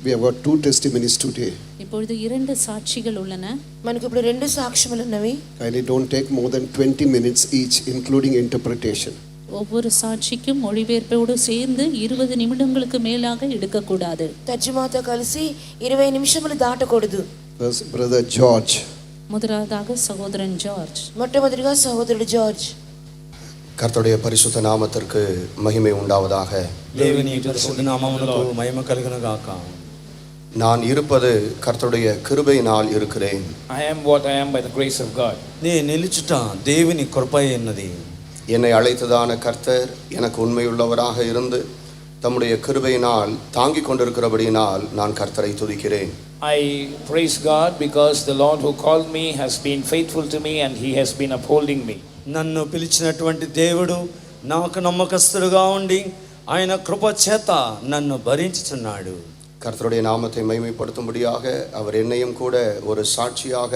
We have got two testimonies today. இப்பொழுது இரண்டு சாட்சிகள் உள்ளன. మనకు ఇప్పుడు రెండు సాక్ష్యములు ఉన్నవి. Kindly don't take more than 20 minutes each, including interpretation. ஒவ்வொரு சாட்சிக்கும் மொழிபெயர்ப்போடு சேர்ந்து 20 நிமிடங்களுக்கு மேலாக எடுக்க கூடாது. తర్జుమాతో కలిసి 20 నిమిషములు దాటకూడదు. First, brother George. முதலாவதாக சகோதரன் ஜார்ஜ். మొట్టమొదటిగా సహోదరుడు జార్జ్. கர்த்தருடைய பரிசுத்த நாமத்திற்கு மகிமை உண்டாவதாக. దేవుని పరిశుద్ధ నామమునకు మహిమ కలుగును గాక. நான் இருப்பது கர்த்தருடைய கிருபையினால் இருக்கிறேன். I am what I am by the grace of God. నేను నిలుచుట దేవుని కృపయే ఉన్నది. என்னை அழைத்ததான கர்த்தர் எனக்கு உண்மையுள்ளவராக இருந்து தம்முடைய கிருபையினால் தாங்கிக் கொண்டிருக்கிறபடியினால் நான் கர்த்தரை துதிக்கிறேன். I praise God because the Lord who called me has been faithful to me and he has been upholding me. నన్ను పిలిచినటువంటి దేవుడు నాకు నమ్మకస్తుడుగా ఉండి ఆయన కృప చేత నన్ను భరించుచున్నాడు. கர்த்தருடைய நாமத்தை மகிமைப்படுத்தும்படியாக அவர் என்னையும் கூட ஒரு சாட்சியாக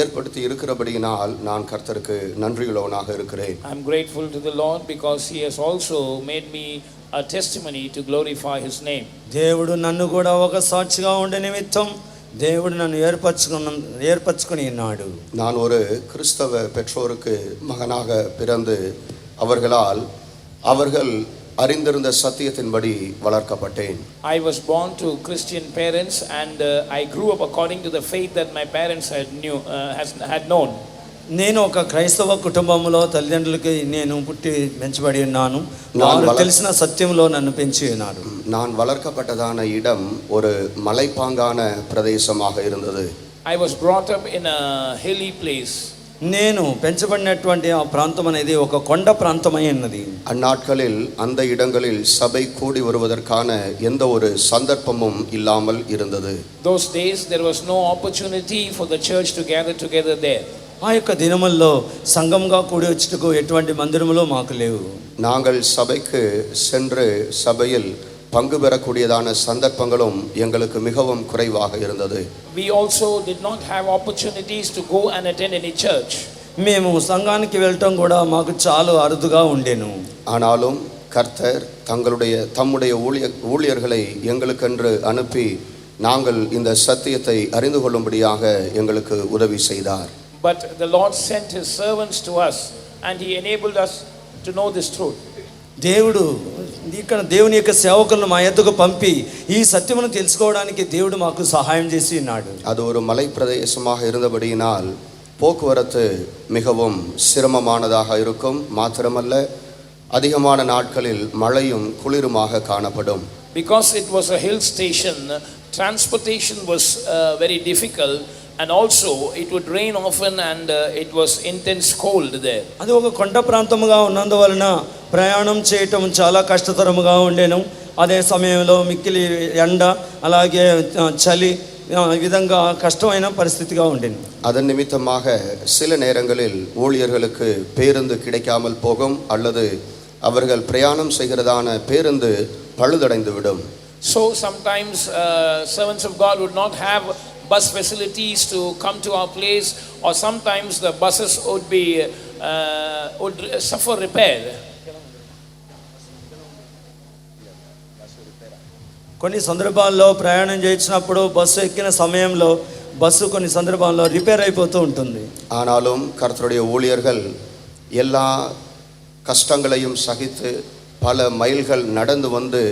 ஏற்படுத்தி இருக்கிறபடியினால் நான் கர்த்தருக்கு நன்றியுள்ளவனாக இருக்கிறேன். I am grateful to the Lord because he has also made me a testimony to glorify his name. దేవుడు నన్ను కూడా ఒక సాక్షిగా ఉండే నిమిత్తం దేవుడు నన్ను ఏర్పరచుకొని ఉన్నాడు. நான் ஒரு கிறிஸ்தவ பெற்றோருக்கு மகனாக பிறந்து அவர்கள் அறிந்திருந்த சத்தியத்தின்படி வளர்க்கப்பட்டேன். I was born to Christian parents and I grew up according to the faith that my parents had known. నేను ఒక క్రైస్తవ కుటుంబంలో తల్లిదండ్రులకి నేను పుట్టి పెంచబడి ఉన్నాను. వారు తెలిసిన సత్యంలో నన్ను పెంచి ఉన్నారు. நான் வளர்க்கப்பட்டதான இடம் ஒரு மலைப்பாங்கான பிரதேசமாக இருந்தது. I was brought up in a hilly place. నేను పెంచబడినటువంటి ఆ ప్రాంతం అనేది ఒక కొండ ప్రాంతమై ఉన్నది. அந்நாட்களில் அந்த இடங்களில் சபை கூடி வருவதற்கான எந்த ஒரு சந்தர்ப்பமும் இல்லாமல் இருந்தது. Those days there was no opportunity for the church to gather together there. ఆ యొక్క దినముల్లో సంఘంగా కూడి వచ్చుటకు ఎటువంటి మందిరములు మాకు లేవు. நாங்கள் சபைக்கு சென்று சபையில் பங்கு பெறக்கூடியதான சந்தர்ப்பங்களும் எங்களுக்கு மிகவும் குறைவாக இருந்தது. We also did not have opportunities to go and attend any church. మేము సంఘానికి వెళ్ళటం కూడా మాకు చాలా అరుదుగా ఉండేను. ஆனாலும் கர்த்தர் தம்முடைய ஊழியர்களை எங்களுக்கென்று அனுப்பி நாங்கள் இந்த சத்தியத்தை அறிந்து கொள்ளும்படியாக எங்களுக்கு உதவி செய்தார். But the Lord sent his servants to us and he enabled us to know this truth. దేవుడు ఇక్కడ దేవుని యొక్క సేవకులను మా యొద్దకు పంపి ఈ సత్యమును తెలుసుకోవడానికి దేవుడు మాకు సహాయం చేసి ఉన్నాడు. அது ஒரு மலை பிரதேசமாக இருந்தபடியினால் போக்குவரத்து மிகவும் சிரமமானதாக இருக்கும். மாத்திரமல்ல அதிகமான நாட்களில் மழையும் குளிருமாக காணப்படும். Because it was a hill station, transportation was very difficult and also it would rain often and it was intense cold there. అది ఒక కొండ ప్రాంతముగా ఉన్నందువలన ప్రయాణం చేయటం చాలా కష్టతరముగా ఉండేను. అదే సమయంలో మిక్కిలి ఎండ అలాగే చలి ఈ విధంగా కష్టమైన పరిస్థితిగా ఉండేది. அதன் நிமித்தமாக சில நேரங்களில் ஊழியர்களுக்கு பேருந்து கிடைக்காமல் போகும் அல்லது அவர்கள் பிரயாணம் செய்கிறதான பேருந்து பழுதடைந்து விடும். So sometimes servants of God would not have bus facilities to come to our place, or sometimes the buses would suffer repair. కొన్ని సందర్భాల్లో ప్రయాణం చేసినప్పుడు బస్సు ఎక్కిన సమయంలో బస్సు కొన్ని సందర్భాల్లో రిపేర్ అయిపోతూ ఉంటుంది. ஆனாலும் கர்த்தருடைய ஊழியர்கள் எல்லா கஷ்டங்களையும் சகித்து பல மைல்கள் நடந்து வந்து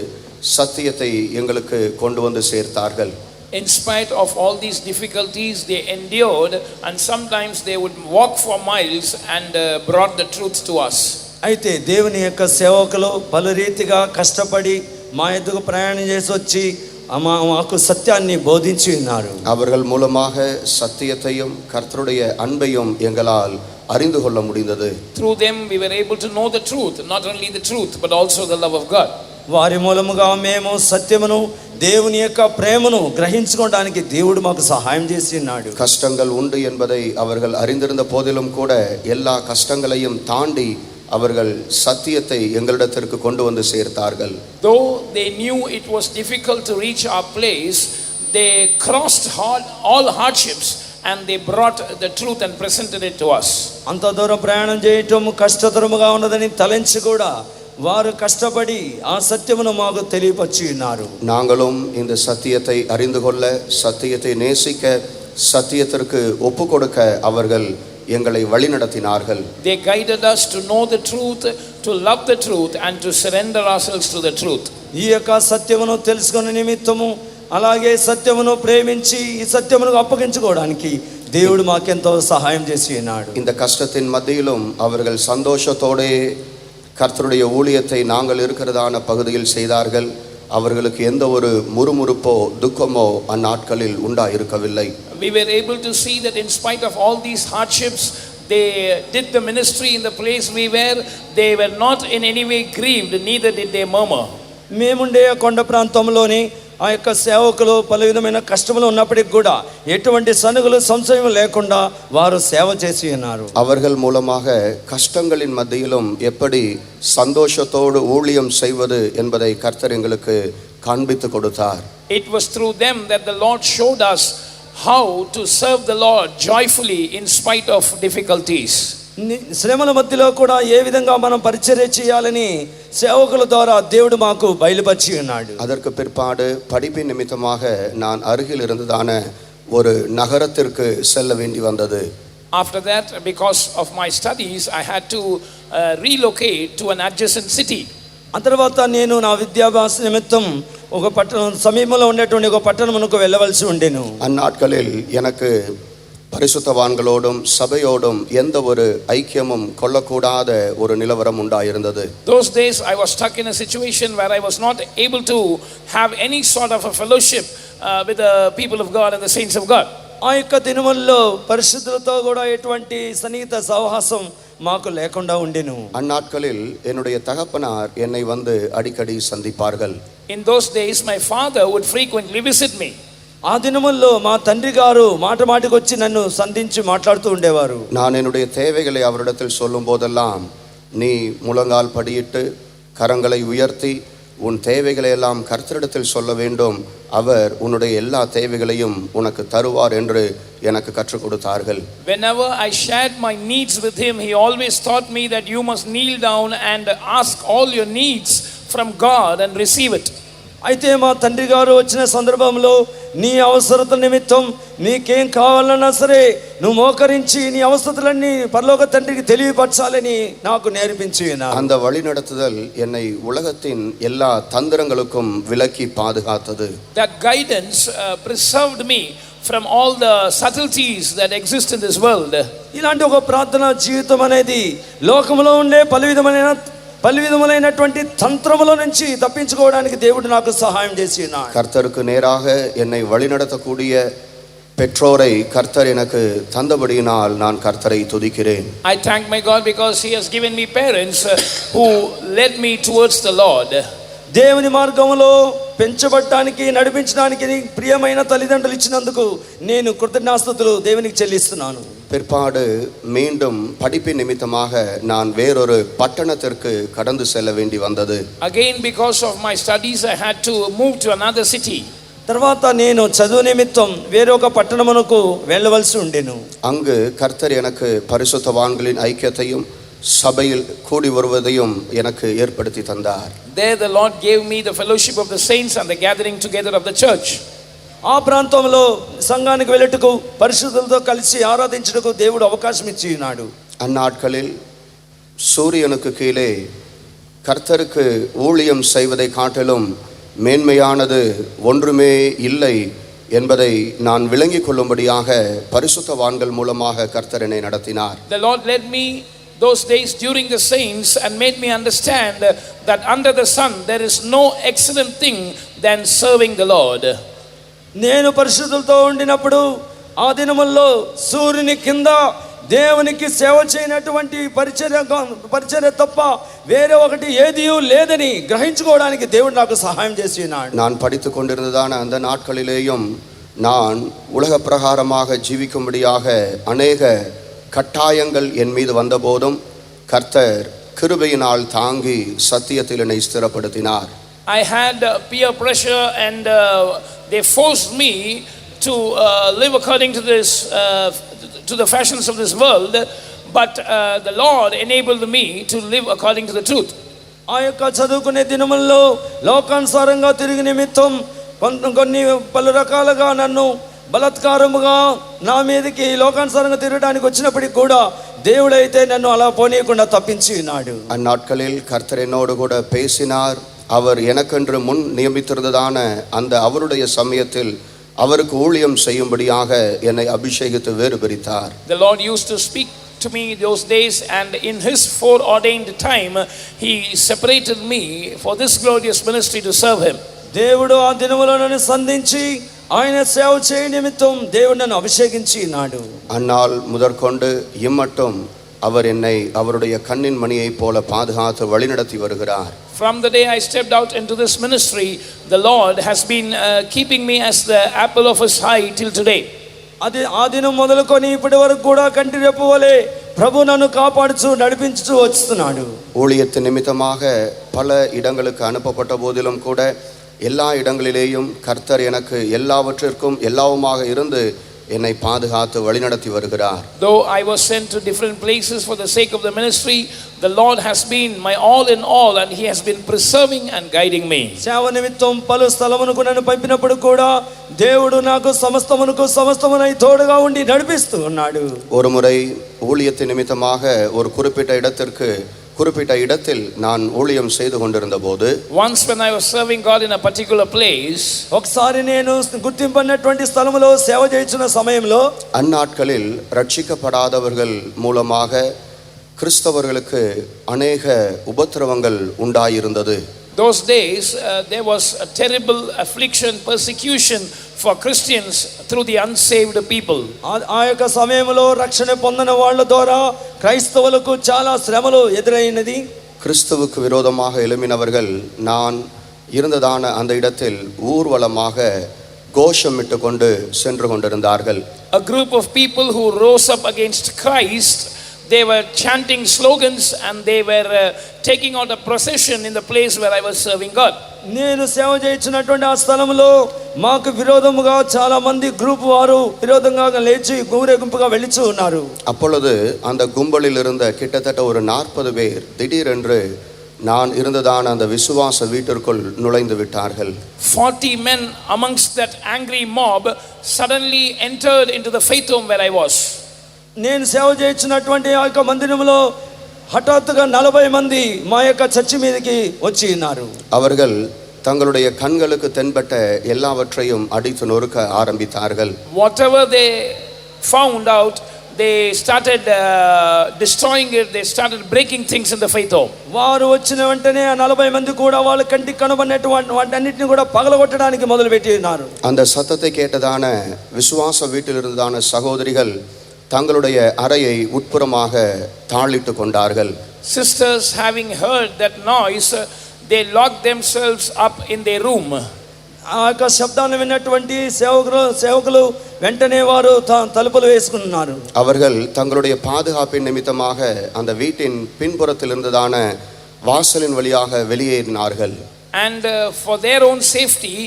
சத்தியத்தை எங்களுக்கு கொண்டு வந்து சேர்த்தார்கள். In spite of all these difficulties they endured and sometimes they would walk for miles and brought the truth to us. అయితే దేవుని యొక్క సేవకులు పలు రీతిగా కష్టపడి మా యొద్దకు ప్రయాణం చేసి వచ్చి మాకు సత్యాన్ని బోధించి ఉన్నారు. அவர்கள் மூலமாக சத்தியத்தையும் கர்த்தருடைய அன்பையும் எங்களால் அறிந்து கொள்ள முடிந்தது. Through them we were able to know the truth, not only the truth but also the love of God. వారి మూలముగా మేము సత్యమును దేవుని యొక్క ప్రేమను గ్రహించుకోవడానికి దేవుడు మాకు సహాయం చేసి ఉన్నాడు. கஷ்டங்கள் உண்டு என்பதை அவர்கள் அறிந்திருந்த போதிலும் கூட எல்லா கஷ்டங்களையும் தாண்டி அவர்கள் சத்தியத்தை எங்களிடத்திற்கு கொண்டு வந்து சேர்த்தார்கள். Though they knew it was difficult to reach our place, they crossed all hardships and they brought the truth and presented it to us. అంత దూరం ప్రయాణం చేయటం కష్టతరముగా ఉన్నదని తలంచి కూడా వారు కష్టపడి ఆ సత్యమును మాకు తెలియపరిచి ఉన్నారు. நாங்களும் இந்த சத்தியத்தை அறிந்து கொள்ள, சத்தியத்தை நேசிக்க, சத்தியத்திற்கு ஒப்பு கொடுக்க அவர்கள் எங்களை வழிநடத்தினார்கள். They guided us to know the truth, to love the truth and to surrender ourselves to the truth. ఈ యొక్క సత్యమును తెలుసుకునే నిమిత్తము, అలాగే సత్యమును ప్రేమించి ఈ సత్యమును అప్పగించుకోవడానికి దేవుడు మాకెంతో సహాయం చేసి ఉన్నాడు. இந்த கஷ்டத்தின் மத்தியிலும் அவர்கள் சந்தோஷத்தோடே கர்த்தருடைய ஊழியத்தை நாங்கள் இருக்கிறதான பகுதியில் செய்தார்கள். அவர்களுக்கு எந்த ஒரு முறுமுறுப்போ துக்கமோ அந்நாட்களில் உண்டாயிருக்கவில்லை. We were able to see that in spite of all these hardships, they did the ministry in the place we were. They were not in any way grieved, neither did they murmur. మేముండే కొండ ప్రాంతంలోని ఆ యొక్క సేవకులు పలు విధమైన కష్టములు ఉన్నప్పటికీ కూడా ఎటువంటి సనుగులు సంశయం లేకుండా వారు సేవ చేసి ఉన్నారు. அவர்கள் மூலமாக கஷ்டங்களின் மத்தியிலும் எப்படி சந்தோஷத்தோடு ஊழியம் செய்வது என்பதை கர்த்தர் எங்களுக்கு காண்பித்து கொடுத்தார். It was through them that the Lord showed us how to serve the Lord joyfully in spite of difficulties. శ్రమల మధ్యలో కూడా ఏ విధంగా మనం పరిచర్య చేయాలని సేవకుల ద్వారా దేవుడు మాకు బయలుపరిచి ఉన్నాడు. அதற்கு பிற்பாடு படிப்பின் நிமித்தமாக நான் அருகில் இருந்ததான ஒரு நகரத்திற்கு செல்ல வேண்டி வந்தது. After that, because of my studies, I had to relocate to an adjacent city. ఆ తర్వాత నేను నా విద్యాభ్యాస నిమిత్తం ఒక పట్టణం సమీపంలో ఉండేటువంటి ఒక పట్టణమునకు వెళ్ళవలసి ఉండేను. அந்நாட்களில் எனக்கு பரிசுத்தவான்களோடும் சபையோடும் எந்த ஒரு ஐக்கியமும் கொள்ளக்கூடாத ஒரு நிலவரம் உண்டாயிருந்தது. Those days I was stuck in a situation where I was not able to have any sort of a fellowship with the people of God and the saints of God. ఆ యొక్క దినముల్లో పరిశుద్ధులతో కూడా ఎటువంటి సన్నిహిత సహవాసం మాకు లేకుండా ఉండెను. அந்நாட்களில் என்னுடைய தகப்பனார் என்னை வந்து அடிக்கடி சந்திப்பார்கள். In those days my father would frequently visit me. ఆ దినముల్లో మా తండ్రి గారు మాట మాటికి వచ్చి నన్ను సంధించి మాట్లాడుతూ ఉండేవారు. நான் என்னுடைய தேவைகளை அவரிடத்தில் சொல்லும் போதெல்லாம், நீ முழங்கால் படியிட்டு கரங்களை உயர்த்தி உன் தேவைகளை எல்லாம் கர்த்தரிடத்தில் சொல்ல வேண்டும், அவர் உன்னுடைய எல்லா தேவைகளையும் உனக்கு தருவார் என்று எனக்கு கற்றுக் கொடுத்தார்கள். Whenever I shared my needs with him, he always taught me that you must kneel down and ask all your needs from God and receive it. అయితే మా తండ్రి గారు వచ్చిన సందర్భంలో నీ అవసరత నిమిత్తం నీకేం కావాలన్నా సరే నువ్వు మోకరించి నీ అవసరతలన్నీ పరలోక తండ్రికి తెలియపరచాలని నాకు నేర్పించి அந்த வழிநடத்துதல் என்னை உலகத்தின் எல்லா தந்திரங்களுக்கும் விலக்கி பாதுகாத்தது. That guidance preserved me from all the subtleties that exist in this world. ఇలాంటి ఒక ప్రార్థనా జీవితం అనేది లోకంలో ఉండే పలు విధములైనటువంటి తంత్రముల నుంచి తప్పించుకోవడానికి దేవుడు నాకు సహాయం చేసి ఉన్నాడు. கர்த்தருக்கு நேராக என்னை வழிநடத்தக்கூடிய பெற்றோரை கர்த்தர் எனக்கு தந்தபடியினால் நான் கர்த்தரை துதிக்கிறேன். I thank my God because he has given me parents who led me towards the Lord. దేవుని మార్గంలో పెంచబడటానికి నడిపించడానికి ప్రియమైన తల్లిదండ్రులు ఇచ్చినందుకు నేను కృతజ్ఞతాస్తుతులు దేవునికి చెల్లిస్తున్నాను. பிற்பாடு மீண்டும் படிப்பின் நிமித்தமாக நான் வேறொரு பட்டணத்திற்கு கடந்து செல்ல வேண்டி வந்தது. Again, because of my studies, I had to move to another city. తర్వాత నేను చదువు నిమిత్తం వేరొక పట్టణమునకు వెళ్ళవలసి ఉండెను. அங்கு கர்த்தர் எனக்கு பரிசுத்தவான்களின் ஐக்கியத்தையும் சபையில் கூடி வருவதையும் எனக்கு ஏற்படுத்தி தந்தார். There the Lord gave me the fellowship of the saints and the gathering together of the church. ఆ ప్రాంతంలో సంఘానికి వెళ్ళటకు పరిశుద్ధులతో కలిసి ఆరాధించటకు దేవుడు అవకాశం ఇచ్చి ఉన్నాడు. அந்நாட்களில் சூரியனுக்கு கீழே கர்த்தருக்கு ஊழியம் செய்வதை காட்டிலும் மேன்மையானது ஒன்றுமே இல்லை என்பதை நான் விளங்கிக் கொள்ளும்படியாக பரிசுத்தவான்கள் மூலமாக கர்த்தர் என்னை நடத்தினார். The Lord led me those days during the saints and made me understand that under the sun there is no excellent thing than serving the Lord. నేను పరిశుద్ధులతో ఉండినప్పుడు ఆ దినముల్లో సూర్యుని కింద దేవునికి సేవ చేయనటువంటి పరిచర్య తప్ప వేరే ఒకటి ఏదీ లేదని గ్రహించుకోవడానికి దేవుడు నాకు సహాయం చేసి ఉన్నాడు. நான் படித்து கொண்டிருந்ததான அந்த நாட்களிலேயும் நான் உலக பிரகாரமாக ஜீவிக்கும்படியாக அநேக கட்டாயங்கள் என் மீது வந்தபோதும் கர்த்தர் கிருபையினால் தாங்கி சத்தியத்தில் என்னை ஸ்திரப்படுத்தினார். I had peer pressure and they forced me to live according to this to the fashions of this world, but the Lord enabled me to live according to the truth. ఆ యొక్క చదువుకునే దినముల్లో లోకానుసారంగా తిరిగి నిమిత్తం కొన్ని పలు రకాలుగా నన్ను బలత్కారముగా నా మీదకి లోకానుసారంగా తిరగడానికి వచ్చినప్పటికి కూడా దేవుడైతే నన్ను అలా పోనీయకుండా తప్పించి ఉన్నాడు. அந்நாட்களில் கர்த்தர் என்னோடு கூட பேசினார். அவர் எனக்கென்று முன் நியமித்திருந்ததான அந்த அவருடைய சமயத்தில் அவருக்கு ஊழியம் செய்யும்படியாக என்னை அபிஷேகித்து வேறு பிரித்தார். The Lord used to speak to me those days, and in his foreordained time he separated me for this glorious ministry to serve him. దేవుడు ఆ దినములో నన్ను సంధించి ఆయన సేవ చేయ నిమిత్తం దేవుడు నన్ను అభిషేకించి ఉన్నాడు. அந்நாள் முதற்கொண்டு இம்மட்டும் அவர் என்னை அவருடைய கண்ணின் மணியைப் போல பாதுகாத்து வழிநடத்தி வருகிறார். From the day I stepped out into this ministry, the Lord has been keeping me as the apple of his eye till today. అది ఆ దినం మొదలుకొని ఇప్పటి వరకు కూడా కంటి రెప్ప వలె ప్రభు నన్ను కాపాడుచు నడిపించుచు వస్తున్నాడు. ஊழியத்து நிமித்தமாக பல இடங்களுக்கு அனுப்பப்பட்ட போதிலும் கூட எல்லா இடங்களிலேயும் கர்த்தர் எனக்கு எல்லாவற்றிற்கும் எல்லாவுமாக இருந்து என்னை பாதுகாத்து வழிநடத்தி வருகிறார். Though I was sent to different places for the sake of the ministry, the Lord has been my all in all, and he has been preserving and guiding me. సేవ నిమిత్తం పలు స్థలమునకు నన్ను పంపినప్పుడు కూడా దేవుడు నాకు సమస్తమునై తోడుగా ఉండి నడిపిస్తూ ఉన్నాడు. ஒரு முறை ஊழியத்து நிமித்தமாக ஒரு குறிப்பிட்ட இடத்தில் நான் ஊழியம் செய்து கொண்டிருந்த போது, once when I was serving God in a particular place, ఒకసారి నేను గుర్తింపన్నటువంటి స్థలములో సేవ చేస్తున్న సమయంలో அந்நாட்களில் ரட்சிக்கப்படாதவர்கள் மூலமாக கிறிஸ்தவர்களுக்கு அநேக உபத்திரவங்கள் உண்டாயிருந்தது. those days there was a terrible affliction, persecution for Christians through the unsaved people. ఆ యొక్క సమయంలో రక్షణ పొందిన వాళ్ళ ద్వారా క్రైస్తవులకు చాలా శ్రమలు ఎదురైనది. கிறிஸ்துவுக்கு விரோதமாக எழும்பினவர்கள் நான் இருந்ததான அந்த இடத்தில் ஊர்வலமாக கோஷமிட்டு கொண்டு சென்று கொண்டிருந்தார்கள். A group of people who rose up against Christ, they were chanting slogans and they were taking out a procession in the place where I was serving God. నేను సేవ చేయించినటువంటి ఆ స్థలంలో మాకు విరోధముగా చాలా మంది గ్రూప్ వారు విరోధంగా లేచి ఊరేగింపుగా వెళ్లిచూ ఉన్నారు. அப்பொழுது அந்த கும்பலில் இருந்த கிட்டத்தட்ட ஒரு 40 பேர் திடீரென்று நான் இருந்ததான அந்த விசுவாச வீட்டிற்குள் நுழைந்து விட்டார்கள். 40 men amongst that angry mob suddenly entered into the faith home where I was. నేను సేవ చేయించినటువంటి ఆ యొక్క మందిరంలో హఠాత్తుగా 40 మంది మా యొక్క చర్చి మీదకి వచ్చి ఉన్నారు. அவர்கள் தங்களுடைய கண்களுக்கு தென்பட்ட எல்லாவற்றையும் அடித்து நொறுக்க ஆரம்பித்தார்கள். Whatever they found out, they started destroying it. They started breaking things in the faith home. వారు వచ్చిన వెంటనే ఆ 40 మంది కూడా వాళ్ళ కంటికి కనబడినటువంటి వాటన్నిటిని కూడా పగలగొట్టడానికి మొదలుపెట్టి ఉన్నారు. அந்த சத்தத்தை கேட்டதான விசுவாச வீட்டில் இருந்ததான சகோதரிகள் தங்களுடைய அறையை உட்புறமாக தாளிட்டு கொண்டார்கள். Sisters, having heard that noise, they locked themselves up in their room. ఆ యొక్క శబ్దాన్ని విన్నటువంటి సేవకులు వెంటనే వారు తలుపులు వేసుకున్నారు. அவர்கள் தங்களுடைய பாதுகாப்பின் நிமித்தமாக அந்த வீட்டின் பின்புறத்தில் இருந்ததான வாசலின் வழியாக வெளியேறினார்கள். And for their own safety,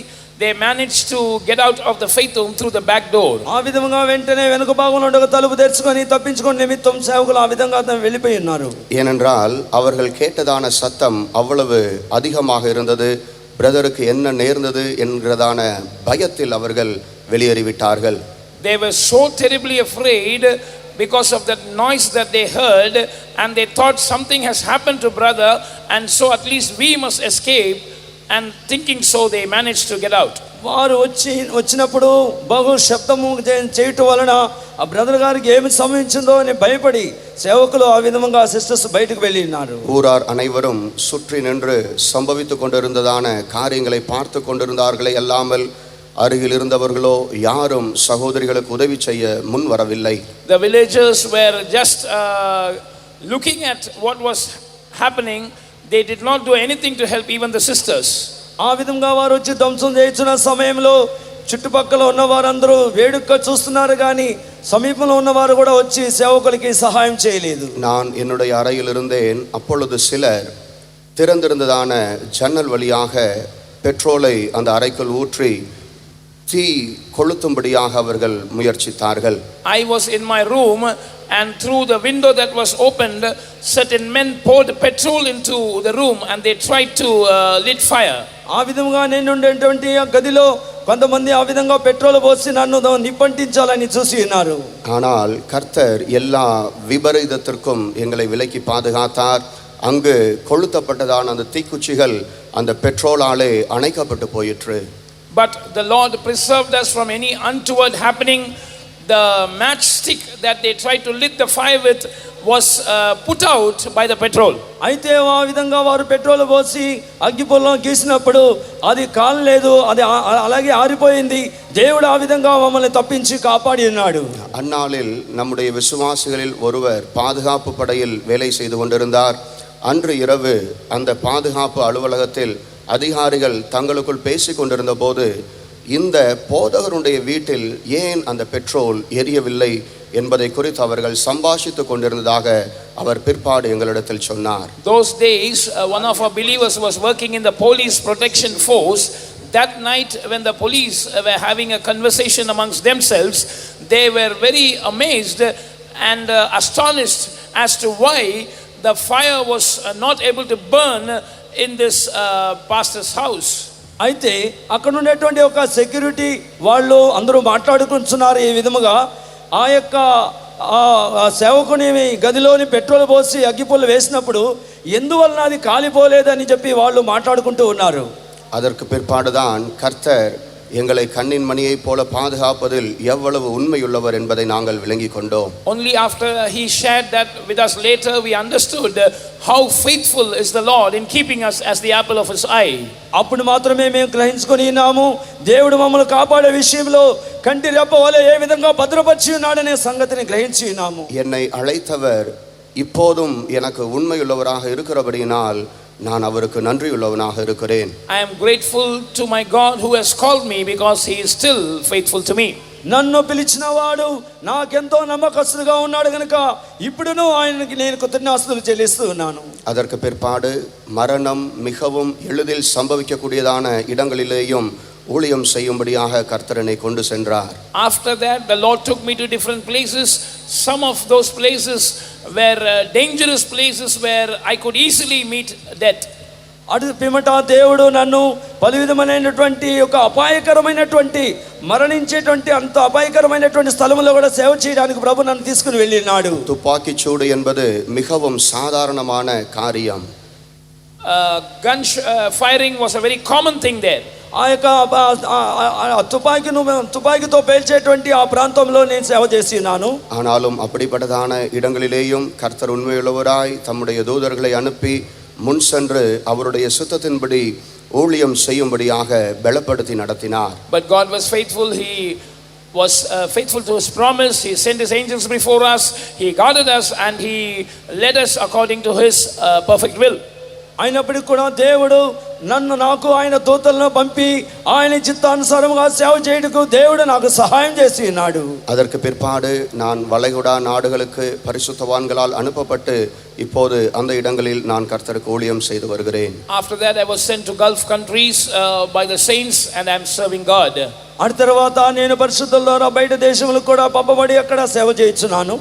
they managed to get out of the faith home through the back door. ఆ విధంగా వెంటనే వెనుక భాగంలో ఒక తలుపు తెరుచుకొని తప్పించుకొని నిమిత్తం సేవకులు ఆ విధంగా వెళ్ళిపోయి ఉన్నారు. ஏனென்றால் அவர்கள் கேட்டதான சத்தம் அவ்வளவு அதிகமாக இருந்தது. பிரதருக்கு என்ன நேர்ந்தது என்கிறதான பயத்தில் அவர்கள் வெளியேறிவிட்டார்கள். They were so terribly afraid because of that noise that they heard, and they thought something has happened to brother, and so at least we must escape, and thinking so they managed to get out. వారు వచ్చినప్పుడు బహు శబ్దము చేయటం వలన ఆ brother గారికి ఏమి సంభవించిందో అని భయపడి సేవకులు ఆ విధంగా సిస్టర్స్ బయటకు వెళ్ళి ఉన్నారు. ஊரார் அனைவரும் சுற்றி நின்று சம்பவித்துக் கொண்டிருந்ததான காரியங்களை பார்த்து கொண்டிருந்தார்களே அல்லாமல் அருகில் இருந்தவர்களோ யாரும் சகோதரிகளுக்கு உதவி செய்ய முன் வரவில்லை. The villagers were just looking at what was happening. They did not do anything to help even the sisters. ఆ విధంగా వారు వచ్చి ధ్వంసం చేస్తున్న సమయంలో చుట్టుపక్కల ఉన్న వారందరూ వేడుక చూస్తున్నారు కానీ సమీపంలో ఉన్నవారు కూడా వచ్చి సేవకులకి సహాయం చేయలేదు. நான் என்னுடைய அறையில் இருந்தேன். அப்பொழுது சிலர் திறந்திருந்ததான ஜன்னல் வழியாக பெட்ரோலை அந்த அறைக்குள் ஊற்றி தீ கொளுத்தும்படியாக அவர்கள் முயற்சித்தார்கள். I was in my room, and through the window that was opened, certain men poured petrol into the room and they tried to lit fire. ఆ విధంగా నేను ఉండేటువంటి ఆ గదిలో కొంతమంది ఆ విధంగా పెట్రోల్ పోసి నన్ను నిప్పంటించాలని చూసి ఉన్నారు. ஆனால் கர்த்தர் எல்லா விபரீதத்திற்கும் எங்களை விலக்கி பாதுகாத்தார். அங்கு கொளுத்தப்பட்டதான அந்த தீக்குச்சிகள் அந்த பெட்ரோலாலே அணைக்கப்பட்டு போயிற்று. But the Lord preserved us from any untoward happening. The matchstick that they tried to lit the fire with was put out by the petrol. అయితే ఆ విధంగా వారు పెట్రోల్ పోసి అగ్గిపుల్లం గీసినప్పుడు అది కాలలేదు, అది అలాగే ఆరిపోయింది. దేవుడు ఆ విధంగా మమ్మల్ని తప్పించి కాపాడి ఉన్నాడు. அந்நாளில் நம்முடைய விசுவாசிகளில் ஒருவர் பாதுகாப்பு படையில் வேலை செய்து கொண்டிருந்தார். அன்று இரவு அந்த பாதுகாப்பு அலுவலகத்தில் அதிகாரிகள் தங்களுக்குள் பேசிக் கொண்டிருந்த போது இந்த போதகருடைய வீட்டில் ஏன் அந்த பெட்ரோல் எரியவில்லை என்பதை குறித்து அவர்கள் சம்பாஷித்துக் கொண்டிருந்ததாக அவர் பிற்பாடு எங்களிடத்தில் சொன்னார். Those days one of our believers was working in the police protection force. That night when the police were having a conversation amongst themselves, they were very amazed and astonished as to why the fire was not able to burn in this pastor's house. అయితే అక్కడ ఉండేటువంటి ఒక security వాళ్ళు అందరూ మాట్లాడుకుంటున్నారు ఈ విధముగా, ఆ యొక్క సేవకుని గదిలోని పెట్రోల్ పోసి అగ్గిపుల్ల వేసినప్పుడు ఎందువలన అది కాలిపోలేదని చెప్పి వాళ్ళు మాట్లాడుకుంటూ ఉన్నారు. அதற்கு பிற்பாடுதான் கர்த்தர் எங்களை கண்ணின் மணியை போல பாதுகாப்பதில் எவ்வளவு உண்மையுள்ளவர் என்பதை நாங்கள் விளங்கிக் கொண்டோம். Only after he shared that with us later we understood how faithful is the Lord in keeping us as the apple of his eye. అప్పుడు మాత్రమే మేము గ్రహించుకొని ఉన్నాము దేవుడు మమ్మల్ని కాపాడే విషయంలో కంటి రెప్ప వలె ఏ విధంగా భద్రపరిచి ఉన్నాడనే సంగతిని గ్రహించి ఉన్నాము. என்னை அழைத்தவர் இப்போதும் எனக்கு உண்மையுள்ளவராக இருக்கிறபடியினால் நான் அவருக்கு நன்றியுள்ளவனாக இருக்கிறேன். I am grateful to my God who has called me because he is still faithful to me. నన్ను పిలిచినవాడు నాకెంతో నమ్మకస్తుగా ఉన్నాడు గనుక ఇప్పుడును ఆయనకి నేను కృతజ్ఞతాస్తుతులు చెల్లిస్తూ ఉన్నాను. அதற்கு பிற்பாடு மரணம் மிகவும் எளிதில் சம்பவிக்கக்கூடியதான இடங்களிலேயும் ஊழியம் செய்யும்படியாக கர்த்தரனை கொண்டு சென்றார். After that the Lord took me to different places. Some of those places were dangerous places where I could easily meet death. అటు పిమ్మట దేవుడు నన్ను పలు విధమైనటువంటి ఒక అపాయకరమైనటువంటి మరణించేటువంటి అంత అపాయకరమైనటువంటి స్థలములో కూడా సేవ చేయడానికి ప్రభు నన్ను తీసుకుని వెళ్ళినాడు. துப்பாக்கிச் சூடு என்பது மிகவும் சாதாரணமான காரியம். Gun firing was a very common thing there. ఆ యొక్క తుపాకీతో పేల్చేటువంటి ఆ ప్రాంతంలో నేను సేవ చేసినాను. ஆனாலும் அப்படிப்பட்டதான இடங்களிலேயும் கர்த்தர் உண்மையுள்ளவராய் தம்முடைய தூதர்களை அனுப்பி முன் சென்று அவருடைய சுத்தத்தின்படி ஊழியம் செய்யும்படியாக பலப்படுத்தி நடத்தினார். But God was faithful. He was faithful to his promise. He sent his angels before us. He guarded us and he led us according to his perfect will. అయినప్పటికీ కూడా దేవుడు నాకు ఆయన దూతలను పంపి ఆయన చిత్తానుసారముగా సేవ చేయుటకు దేవుడు నాకు సహాయం చేసి ఉన్నాడు. அதற்கு பிற்பாடு நான் வளைகுடா நாடுகளுக்கு பரிசுத்தவான்களால் அனுப்பப்பட்டு இப்போது அந்த இடங்களில் நான் கர்த்தருக்கு ஊழியம் செய்து வருகிறேன். After that I was sent to Gulf countries by the saints and I am serving God. ఆ తర్వాత నేను పరిశుద్ధుల ద్వారా బయట దేశములకు కూడా పంపబడి అక్కడ సేవ చేయించున్నాను.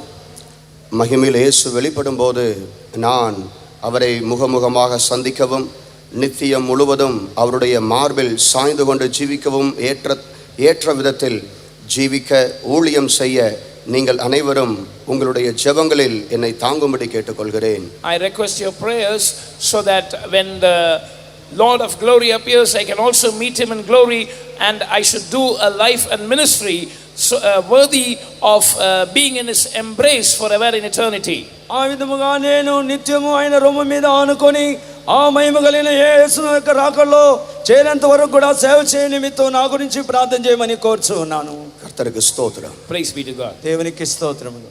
மகிமையில் இயேசு வெளிப்படும் போது நான் அவரை முகமுகமாக சந்திக்கவும் நித்தியம் முழுவதும் அவருடைய மார்பில் சாய்ந்து கொண்டு ஜீவிக்கவும் ஏற்ற விதத்தில் ஜீவிக்க ஊழியம் செய்ய நீங்கள் அனைவரும் உங்களுடைய ஜெபங்களில் என்னை தாங்கும்படி கேட்டுக்கொள்கிறேன். I request your prayers so that when the Lord of glory appears I can also meet him in glory and I should do a life and ministry so, worthy of being in his embrace forever in eternity. ఆ విధముగా నేను నిత్యము ఆయన రొమ్ము మీద ఆనుకొని ఆ మహిమ కలిగిన యేసు యొక్క రాకడలో చేరేంత వరకు కూడా సేవ చేయ నిమిత్తం నా గురించి ప్రార్థన చేయమని కోరుచు ఉన్నాను. కర్తருக்கு స్తోత్రం. Praise be to God. దేవునికి స్తోత్రములు.